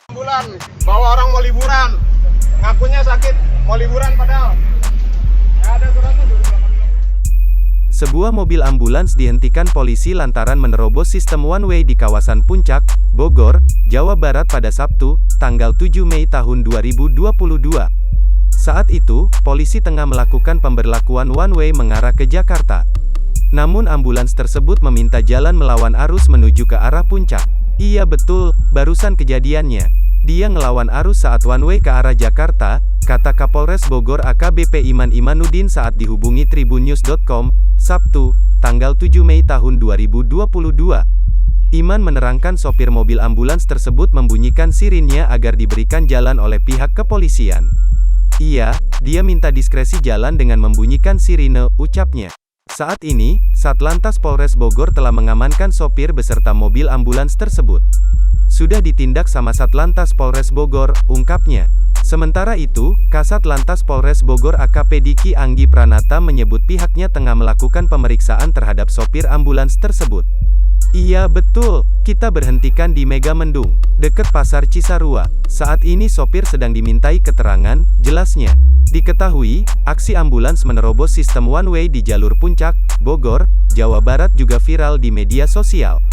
Ambulan bawa orang mau liburan, ngakunya sakit mau liburan padahal nggak ada suratnya. Sebuah mobil ambulans dihentikan polisi lantaran menerobos sistem one way di kawasan Puncak, Bogor, Jawa Barat pada Sabtu, tanggal 7 Mei tahun 2022. Saat itu, polisi tengah melakukan pemberlakuan one way mengarah ke Jakarta. Namun ambulans tersebut meminta jalan melawan arus menuju ke arah Puncak. Iya betul, barusan kejadiannya. Dia ngelawan arus saat one way ke arah Jakarta, kata Kapolres Bogor AKBP Iman Imanuddin saat dihubungi tribunnews.com, Sabtu, tanggal 7 Mei tahun 2022. Iman menerangkan sopir mobil ambulans tersebut membunyikan sirinnya agar diberikan jalan oleh pihak kepolisian. Iya, dia minta diskresi jalan dengan membunyikan sirine, ucapnya. Saat ini, Satlantas Polres Bogor telah mengamankan sopir beserta mobil ambulans tersebut. Sudah ditindak sama Satlantas Polres Bogor, ungkapnya. Sementara itu, Kasat Lantas Polres Bogor AKP Diki Anggi Pranata menyebut pihaknya tengah melakukan pemeriksaan terhadap sopir ambulans tersebut. Iya betul, kita berhentikan di Megamendung, dekat Pasar Cisarua. Saat ini sopir sedang dimintai keterangan, jelasnya. Diketahui, aksi ambulans menerobos sistem one way di jalur Puncak, Bogor, Jawa Barat juga viral di media sosial.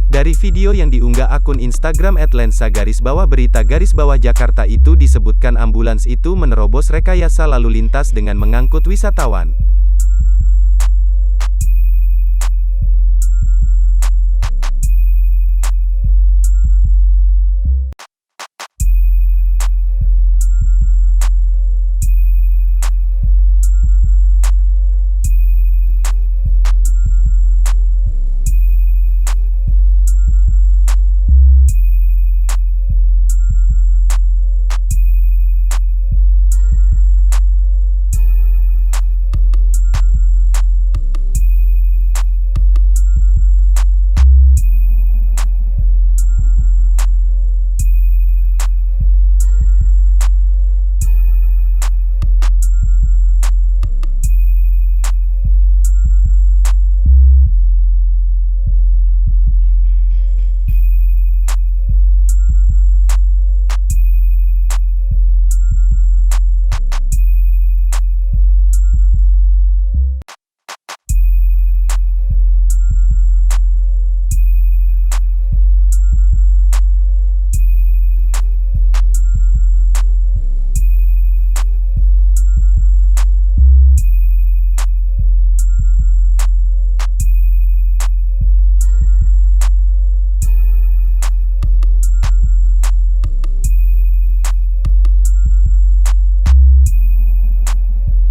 Dari video yang diunggah akun Instagram @lensa_berita_Jakarta itu disebutkan ambulans itu menerobos rekayasa lalu lintas dengan mengangkut wisatawan.